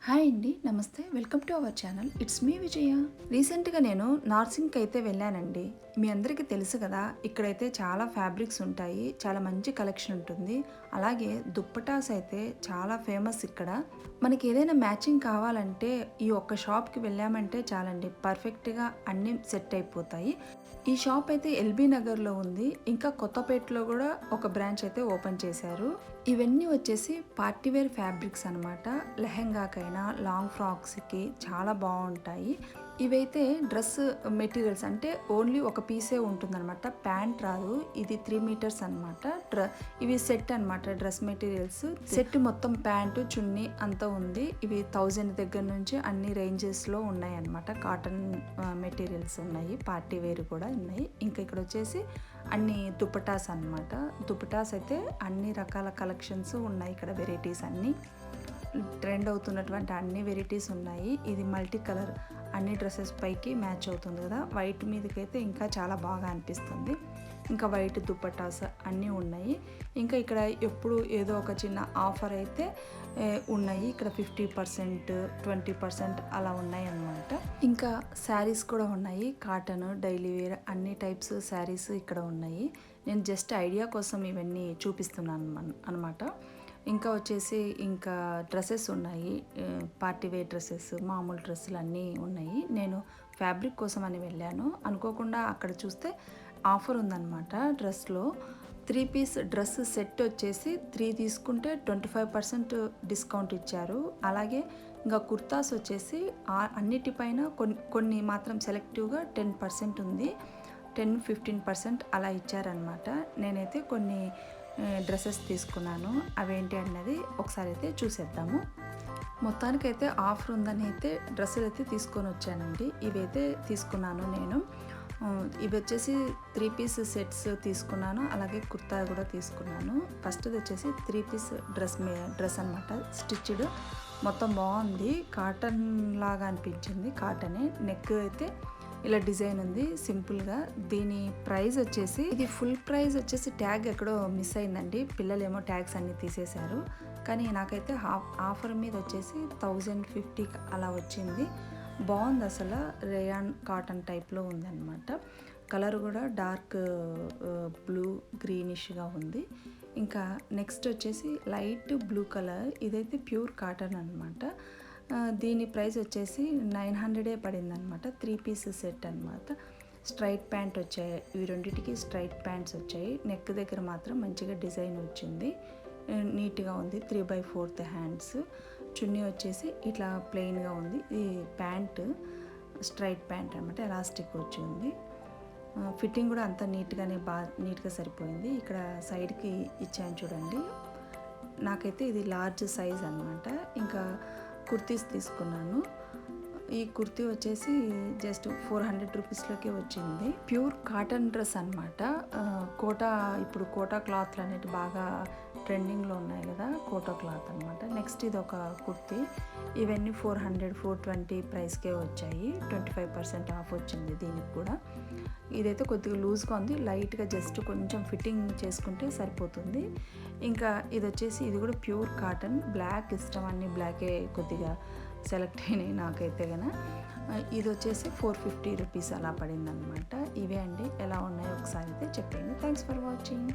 Hi అండి, నమస్తే. Welcome to our channel. It's me Vijaya. రీసెంట్గా నేను నార్సింగ్కి అయితే వెళ్ళానండి. మీ అందరికీ తెలుసు కదా, ఇక్కడైతే చాలా ఫ్యాబ్రిక్స్ ఉంటాయి, చాలా మంచి కలెక్షన్ ఉంటుంది. అలాగే దుప్పటాస్ అయితే చాలా ఫేమస్ ఇక్కడ. మనకి ఏదైనా మ్యాచింగ్ కావాలంటే ఈ ఒక్క షాప్కి వెళ్ళామంటే చాలండి, పర్ఫెక్ట్గా అన్నీ సెట్ అయిపోతాయి. ఈ షాప్ అయితే ఎల్బీ నగర్లో ఉంది. ఇంకా కొత్తపేటలో కూడా ఒక బ్రాంచ్ అయితే ఓపెన్ చేశారు. ఇవన్నీ వచ్చేసి పార్టీవేర్ ఫ్యాబ్రిక్స్ అనమాట. లెహెంగాకైనా లాంగ్ ఫ్రాక్స్కి చాలా బాగుంటాయి. ఇవైతే డ్రెస్ మెటీరియల్స్, అంటే ఓన్లీ ఒక పీసే ఉంటుందన్నమాట, ప్యాంట్ రాదు. ఇది 3 మీటర్స్ అనమాట. ఇవి సెట్ అనమాట, డ్రెస్ మెటీరియల్స్ సెట్. మొత్తం ప్యాంటు చున్నీ అంతా ఉంది. ఇవి 1000 దగ్గర నుంచి అన్ని రేంజెస్లో ఉన్నాయి అనమాట. కాటన్ మెటీరియల్స్ ఉన్నాయి, పార్టీ వేర్ కూడా ఉన్నాయి. ఇంకా ఇక్కడ వచ్చేసి అన్ని దుపటాస్ అనమాట. దుపటాస్ అయితే అన్ని రకాల కలెక్షన్స్ ఉన్నాయి ఇక్కడ. వెరైటీస్ అన్నీ ట్రెండ్ అవుతున్నటువంటి అన్ని వెరైటీస్ ఉన్నాయి. ఇది మల్టీ కలర్, అన్ని డ్రెస్సెస్ పైకి మ్యాచ్ అవుతుంది కదా. వైట్ మీదకైతే ఇంకా చాలా బాగా అనిపిస్తుంది. ఇంకా వైట్ దుపట్టాస్ అన్నీ ఉన్నాయి. ఇంకా ఇక్కడ ఎప్పుడు ఏదో ఒక చిన్న ఆఫర్ అయితే ఉన్నాయి. ఇక్కడ 50%, 20% అలా ఉన్నాయి అన్నమాట. ఇంకా శారీస్ కూడా ఉన్నాయి, కాటన్, డైలీ వేర్ అన్ని టైప్స్ శారీస్ ఇక్కడ ఉన్నాయి. నేను జస్ట్ ఐడియా కోసం ఇవన్నీ చూపిస్తున్నాను అనమాట. ఇంకా వచ్చేసి ఇంకా డ్రెస్సెస్ ఉన్నాయి, పార్టీ వేర్ డ్రెస్సెస్, మామూలు డ్రెస్సులు అన్నీ ఉన్నాయి. నేను ఫ్యాబ్రిక్ కోసం అని వెళ్ళాను. అనుకోకుండా అక్కడ చూస్తే ఆఫర్ ఉందన్నమాట. డ్రెస్లో 3 పీస్ డ్రెస్ సెట్ వచ్చేసి 3 తీసుకుంటే 25% డిస్కౌంట్ ఇచ్చారు. అలాగే ఇంకా కుర్తాస్ వచ్చేసి అన్నిటిపైన కొన్ని మాత్రం సెలెక్టివ్గా 10% ఉంది. 10-15% అలా ఇచ్చారనమాట. నేనైతే కొన్ని డ్రెస్సెస్ తీసుకున్నాను. అవేంటి అన్నది ఒకసారి అయితే చూసేద్దాము. మొత్తానికైతే ఆఫర్ ఉందని అయితే డ్రెస్సులు అయితే తీసుకొని వచ్చానండి. ఇవైతే తీసుకున్నాను నేను. ఇవి వచ్చేసి 3 పీస్ సెట్స్ తీసుకున్నాను. అలాగే కుర్తా కూడా తీసుకున్నాను. ఫస్ట్ది వచ్చేసి 3 పీస్ డ్రెస్ అనమాట, స్టిచ్డ్. మొత్తం బాగుంది, కాటన్ లాగా అనిపించింది. కాటనే. నెక్ అయితే ఇలా డిజైన్ ఉంది సింపుల్గా. దీని ప్రైస్ వచ్చేసి, ఇది ఫుల్ ప్రైస్ వచ్చేసి ట్యాగ్ ఎక్కడో మిస్ అయిందండి. పిల్లలేమో ట్యాగ్స్ అన్నీ తీసేశారు. కానీ నాకైతే ఆఫర్ మీద వచ్చేసి 1050 అలా వచ్చింది. బాగుంది అసలు. రేయాన్ కాటన్ టైప్లో ఉందన్నమాట. కలర్ కూడా డార్క్ బ్లూ గ్రీనిష్గా ఉంది. ఇంకా నెక్స్ట్ వచ్చేసి లైట్ బ్లూ కలర్. ఇదైతే ప్యూర్ కాటన్ అనమాట. దీని ప్రైస్ వచ్చేసి 900 పడింది అనమాట. 3 పీస్ సెట్ అనమాట. స్ట్రైట్ ప్యాంట్ వచ్చాయి. ఇవి రెండింటికి స్ట్రైట్ ప్యాంట్స్ వచ్చాయి. నెక్ దగ్గర మాత్రం మంచిగా డిజైన్ వచ్చింది, నీట్గా ఉంది. 3/4 హ్యాండ్స్. చున్నీ వచ్చేసి ఇట్లా ప్లెయిన్గా ఉంది. ఈ ప్యాంట్ స్ట్రైట్ ప్యాంట్ అనమాట, ఎలాస్టిక్ వచ్చి ఉంది. ఫిట్టింగ్ కూడా అంతా నీట్గా సరిపోయింది. ఇక్కడ సైడ్కి ఇచ్చాను చూడండి. నాకైతే ఇది లార్జ్ సైజ్ అనమాట. ఇంకా కుర్తీస్ తీసుకున్నాను. ఈ కుర్తీ వచ్చేసి జస్ట్ 400 రూపీస్లోకే వచ్చింది. ప్యూర్ కాటన్ డ్రెస్ అనమాట. ఇప్పుడు కోటా క్లాత్లు అనేవి బాగా ట్రెండింగ్లో ఉన్నాయి కదా, కోటా క్లాత్ అనమాట. నెక్స్ట్ ఇది ఒక కుర్తీ. ఇవన్నీ 400, 420 ప్రైస్కే వచ్చాయి. 25% ఆఫ్ వచ్చింది దీనికి కూడా. ఇదైతే కొద్దిగా లూజ్గా ఉంది, లైట్గా జస్ట్ కొంచెం ఫిట్టింగ్ చేసుకుంటే సరిపోతుంది. ఇంకా ఇది వచ్చేసి ఇది కూడా ప్యూర్ కాటన్. బ్లాక్ ఇష్టం, అన్ని బ్లాకే కొద్దిగా సెలెక్ట్ అయినాయి నాకైతే కనుక. ఇది వచ్చేసి 450 రూపీస్ అలా పడింది అనమాట. ఇవే అండి, ఎలా ఉన్నాయో ఒకసారి అయితే చెప్పండి. Thanks for watching.